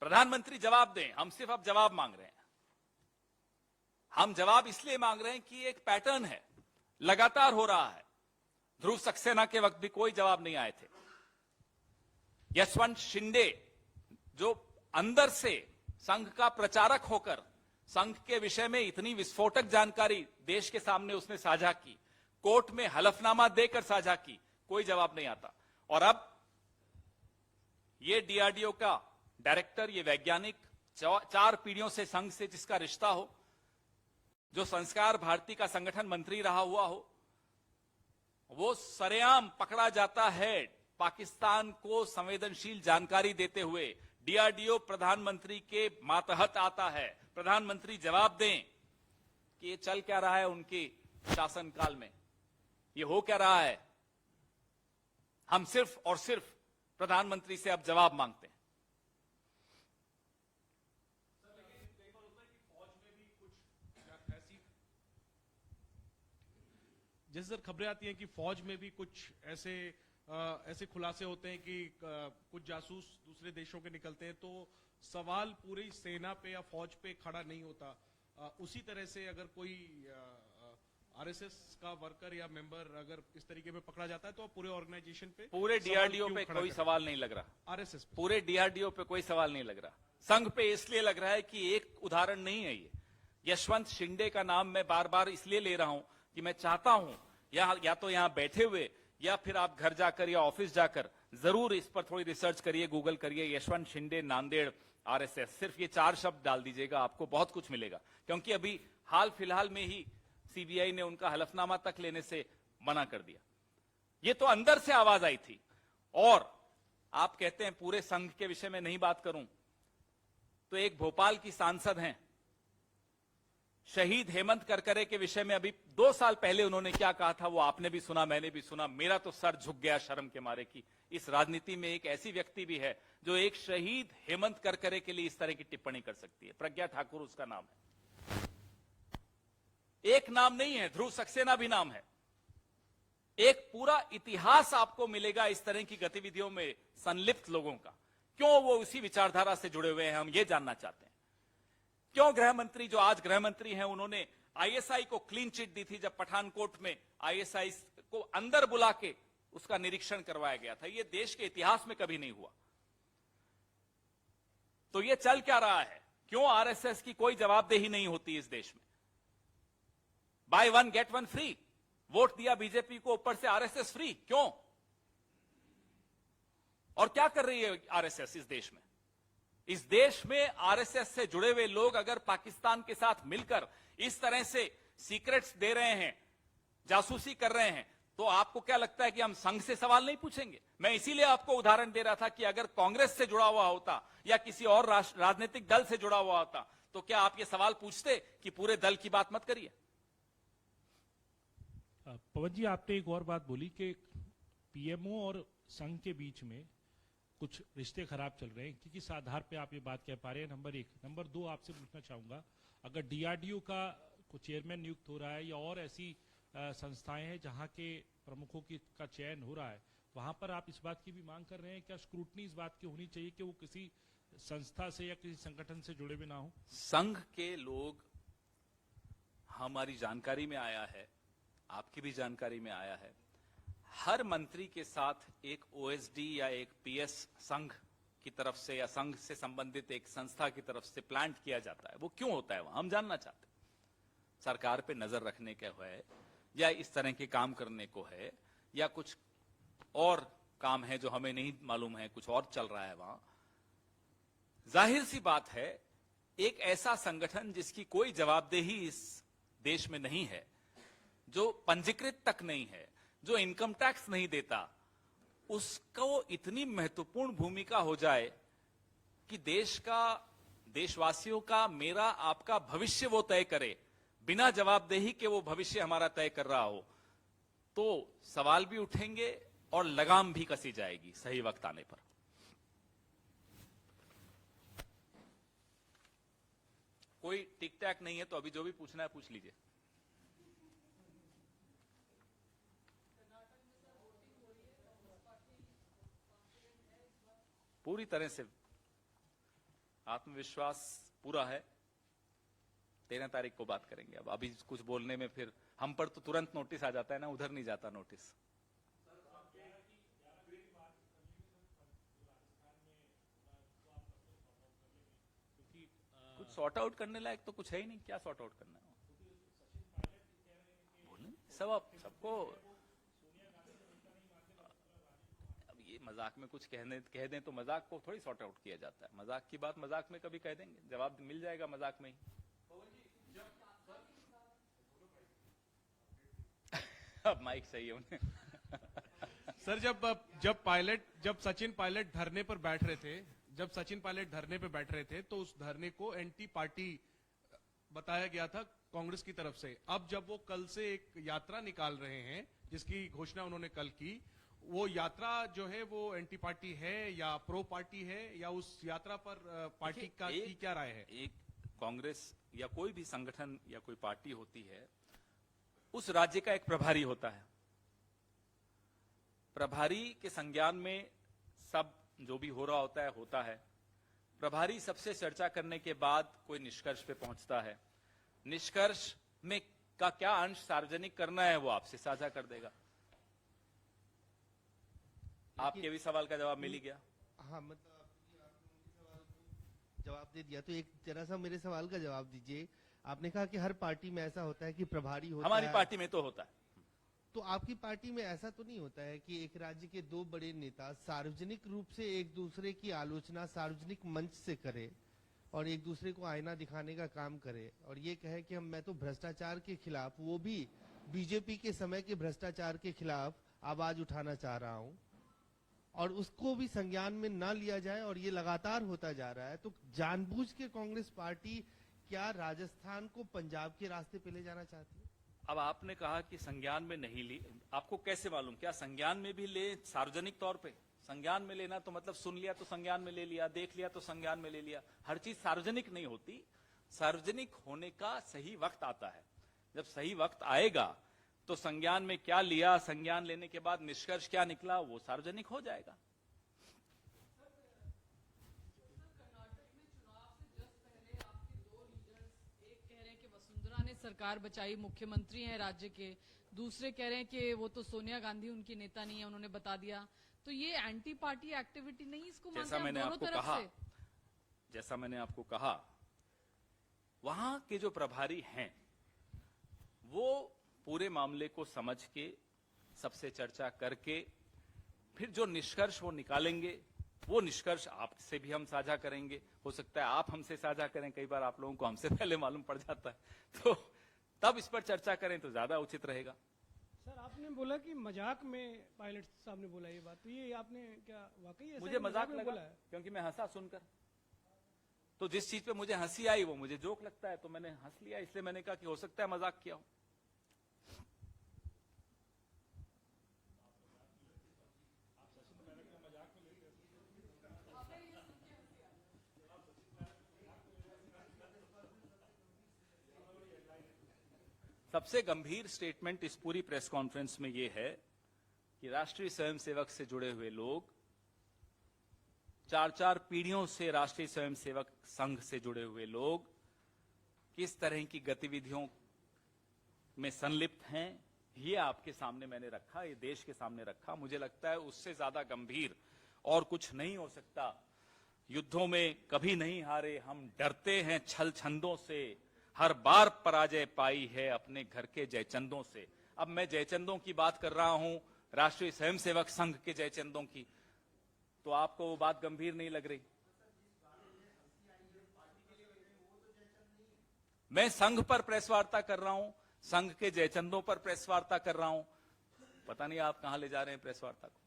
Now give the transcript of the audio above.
प्रधानमंत्री जवाब दें। हम सिर्फ अब जवाब मांग रहे हैं। हम जवाब इसलिए मांग रहे हैं कि एक पैटर्न है, लगातार हो रहा है। ध्रुव सक्सेना के वक्त भी कोई जवाब नहीं आए थे। यशवंत शिंदे जो अंदर से संघ का प्रचारक होकर संघ के विषय में इतनी विस्फोटक जानकारी देश के सामने उसने साझा की, कोर्ट में हलफनामा देकर साझा की, कोई जवाब नहीं आता। और अब ये डीआरडीओ का डायरेक्टर, ये वैज्ञानिक 4 पीढ़ियों से संघ से जिसका रिश्ता हो, जो संस्कार भारती का संगठन मंत्री रहा हुआ हो, वो सरेआम पकड़ा जाता है पाकिस्तान को संवेदनशील जानकारी देते हुए। डीआरडीओ प्रधानमंत्री के मातहत आता है। प्रधानमंत्री जवाब दें कि ये चल क्या रहा है उनके शासनकाल में, ये हो क्या रहा है। हम सिर्फ और सिर्फ प्रधानमंत्री से अब जवाब मांगते हैं। जैसे सर खबरें आती हैं कि फौज में भी कुछ ऐसे खुलासे होते हैं कि कुछ जासूस दूसरे देशों के निकलते हैं, तो सवाल पूरी सेना पे या फौज पे खड़ा नहीं होता। उसी तरह से अगर कोई आरएसएस का वर्कर या मेंबर अगर इस तरीके में पकड़ा जाता है तो पूरे ऑर्गेनाइजेशन पे, पूरे डीआरडीओ पे कोई सवाल नहीं लग रहा। आरएसएस पूरे डीआरडीओ पे कोई सवाल नहीं लग रहा। संघ पे इसलिए लग रहा है कि एक उदाहरण नहीं है ये। यशवंत शिंदे का नाम मैं बार बार इसलिए ले रहा हूं कि मैं चाहता हूं या तो यहां बैठे हुए या फिर आप घर जाकर या ऑफिस जाकर जरूर इस पर थोड़ी रिसर्च करिए, गूगल करिए, यशवंत शिंदे नांदेड़ आरएसएस। सिर्फ ये 4 शब्द डाल दीजिएगा, आपको बहुत कुछ मिलेगा। क्योंकि अभी हाल फिलहाल में ही सीबीआई ने उनका हलफनामा तक लेने से मना कर दिया। ये तो अंदर से आवाज आई थी। और आप कहते हैं पूरे संघ के विषय में नहीं बात करूं, तो एक भोपाल की सांसद हैं, शहीद हेमंत करकरे के विषय में अभी 2 साल पहले उन्होंने क्या कहा था वो आपने भी सुना, मैंने भी सुना। मेरा तो सर झुक गया शर्म के मारे कि इस राजनीति में एक ऐसी व्यक्ति भी है जो एक शहीद हेमंत करकरे के लिए इस तरह की टिप्पणी कर सकती है। प्रज्ञा ठाकुर उसका नाम है। एक नाम नहीं है, ध्रुव सक्सेना भी नाम है। एक पूरा इतिहास आपको मिलेगा इस तरह की गतिविधियों में संलिप्त लोगों का। क्यों वो उसी विचारधारा से जुड़े हुए हैं, हम ये जानना चाहते हैं। क्यों गृह मंत्री जो आज गृह मंत्री हैं, उन्होंने आईएसआई को क्लीन चिट दी थी जब पठानकोट में आईएसआई को अंदर बुला के उसका निरीक्षण करवाया गया था। यह देश के इतिहास में कभी नहीं हुआ। तो यह चल क्या रहा है? क्यों आरएसएस की कोई जवाबदेही नहीं होती इस देश में? बाय 1 गेट 1 फ्री, वोट दिया बीजेपी को, ऊपर से आरएसएस फ्री। क्यों? और क्या कर रही है आरएसएस इस देश में? इस देश में आरएसएस से जुड़े हुए लोग अगर पाकिस्तान के साथ मिलकर इस तरह से सीक्रेट्स दे रहे हैं, जासूसी कर रहे हैं, तो आपको क्या लगता है कि हम संघ से सवाल नहीं पूछेंगे? मैं इसीलिए आपको उदाहरण दे रहा था कि अगर कांग्रेस से जुड़ा हुआ होता या किसी और राजनीतिक दल से जुड़ा हुआ होता तो क्या आप ये सवाल पूछते कि पूरे दल की बात मत करिए? पवन जी, आपने एक और बात बोली कि पीएमओ और संघ के बीच में कुछ रिश्ते खराब चल रहे हैं, किस आधार पे आप ये बात कह पा रहे हैं? नंबर 1। नंबर 2, आपसे पूछना चाहूंगा, अगर डीआरडीओ का चेयरमैन नियुक्त हो रहा है या और ऐसी संस्थाएं हैं जहां के प्रमुखों का चयन हो रहा है, वहां पर आप इस बात की भी मांग कर रहे हैं, क्या स्क्रूटनी इस बात की होनी चाहिए कि वो किसी संस्था से या किसी संगठन से जुड़े हुए ना हो? संघ के लोग, हमारी जानकारी में आया है, आपकी भी जानकारी में आया है, हर मंत्री के साथ एक ओएसडी या एक पीएस संघ की तरफ से या संघ से संबंधित एक संस्था की तरफ से प्लांट किया जाता है। वो क्यों होता है वहां, हम जानना चाहते हैं। सरकार पे नजर रखने के है या इस तरह के काम करने को है या कुछ और काम है जो हमें नहीं मालूम है, कुछ और चल रहा है वहां। जाहिर सी बात है, एक ऐसा संगठन जिसकी कोई जवाबदेही इस देश में नहीं है, जो पंजीकृत तक नहीं है, जो इनकम टैक्स नहीं देता, उसको इतनी महत्वपूर्ण भूमिका हो जाए कि देश का, देशवासियों का, मेरा आपका भविष्य वो तय करे, बिना जवाबदेही के वो भविष्य हमारा तय कर रहा हो, तो सवाल भी उठेंगे और लगाम भी कसी जाएगी सही वक्त आने पर। कोई टिक टैक नहीं है तो अभी जो भी पूछना है पूछ लीजिए। पूरी तरह से आत्मविश्वास पूरा है। 13 तारीख को बात करेंगे। अब अभी कुछ बोलने में फिर हम पर तो तुरंत नोटिस आ जाता है ना, उधर नहीं जाता नोटिस। कुछ सॉर्ट आउट करने लायक तो कुछ है ही नहीं। क्या सॉर्ट आउट करना है? बोले सब आप सबको। अब ये मजाक में कुछ कह दें तो मजाक को थोड़ी सॉर्ट आउट किया जाता है। मजाक की बात मजाक में कभी कह देंगे, जवाब मिल जाएगा मजाक में ही। अब माइक सही है उन्हें। सर जब सचिन पायलट धरने पर बैठ रहे थे, तो उस धरने को एंटी पार्टी बताया गया था कांग्रेस की तरफ से। अब जब वो कल से एक यात्रा निकाल रहे हैं, जिसकी घोषणा उन्होंने कल की, वो यात्रा जो है वो एंटी पार्टी है या प्रो पार्टी है, या उस यात्रा पर पार्टी की क्या राय है? एक कांग्रेस या कोई भी संगठन या कोई पार्टी होती है, उस राज्य का एक प्रभारी होता है। प्रभारी के संज्ञान में सब जो भी हो रहा होता है। प्रभारी सबसे चर्चा करने के बाद कोई निष्कर्ष पे पहुंचता है। निष्कर्ष में का क्या अंश सार्वजनिक करना है वो आपसे साझा कर देगा। आपके भी सवाल का जवाब मिल ही गया। हाँ, मतलब आपने उनके सवाल को जवाब दे दिया, तो एक जरा सा मेरे सवाल का जवाब दीजिए। आपने कहा कि हर पार्टी में ऐसा होता है कि प्रभारी होता है। हमारी पार्टी में तो होता है। तो आपकी पार्टी में ऐसा तो नहीं होता है कि एक राज्य के दो बड़े नेता सार्वजनिक रूप से एक दूसरे की आलोचना सार्वजनिक मंच से करे और एक दूसरे को आईना दिखाने का काम करे और ये कहे कि मैं तो भ्रष्टाचार के खिलाफ, वो भी बीजेपी के समय के भ्रष्टाचार के खिलाफ आवाज उठाना चाह रहा हूं, और उसको भी संज्ञान में ना लिया जाए और ये लगातार होता जा रहा है? तो जानबूझ के कांग्रेस पार्टी क्या राजस्थान को पंजाब के रास्ते पे ले जाना चाहती है? अब आपने कहा कि संज्ञान में नहीं ली, आपको कैसे मालूम? क्या संज्ञान में भी ले? सार्वजनिक तौर पे संज्ञान में लेना तो मतलब सुन लिया तो संज्ञान में ले लिया, देख लिया तो संज्ञान में ले लिया। हर चीज सार्वजनिक नहीं होती। सार्वजनिक होने का सही वक्त आता है। जब सही वक्त आएगा तो संज्ञान में क्या लिया, संज्ञान लेने के बाद निष्कर्ष क्या निकला, वो सार्वजनिक हो जाएगा। सरकार बचाई, मुख्यमंत्री हैं राज्य के, दूसरे कह रहे हैं कि वो तो सोनिया गांधी उनकी नेता नहीं है, उन्होंने बता दिया। तो ये एंटी पार्टी एक्टिविटी नहीं, इसको जैसा मैंने आपको कहा, वहां के जो प्रभारी हैं वो पूरे मामले को समझ के, सबसे चर्चा करके, फिर जो निष्कर्ष वो निकालेंगे, वो निष्कर्ष आपसे भी हम साझा करेंगे। हो सकता है आप हमसे साझा करें, कई बार आप लोगों को हमसे पहले मालूम पड़ जाता है, तो तब इस पर चर्चा करें तो ज्यादा उचित रहेगा। सर, आपने बोला कि मजाक में पायलट साहब ने बोला ये बात, तो ये आपने क्या वाकई ऐसा मुझे मजाक में लगा बोला है? क्योंकि मैं हंसा सुनकर। तो जिस चीज पे मुझे हंसी आई वो मुझे जोक लगता है, तो मैंने हंस लिया। इसलिए मैंने कहा कि हो सकता है मजाक किया हो। सबसे गंभीर स्टेटमेंट इस पूरी प्रेस कॉन्फ्रेंस में यह है कि राष्ट्रीय स्वयंसेवक से जुड़े हुए लोग, 4-4 पीढ़ियों से राष्ट्रीय स्वयंसेवक संघ से जुड़े हुए लोग किस तरह की गतिविधियों में संलिप्त हैं, ये आपके सामने मैंने रखा, ये देश के सामने रखा। मुझे लगता है उससे ज्यादा गंभीर और कुछ नहीं हो सकता। युद्धों में कभी नहीं हारे हम, डरते हैं छल छंदों से, हर बार पराजय पाई है अपने घर के जयचंदों से। अब मैं जयचंदों की बात कर रहा हूं, राष्ट्रीय स्वयंसेवक संघ के जयचंदों की, तो आपको वो बात गंभीर नहीं लग रही? मैं संघ पर प्रेस वार्ता कर रहा हूं, संघ के जयचंदों पर प्रेस वार्ता कर रहा हूं। पता नहीं आप कहां ले जा रहे हैं प्रेस वार्ता को।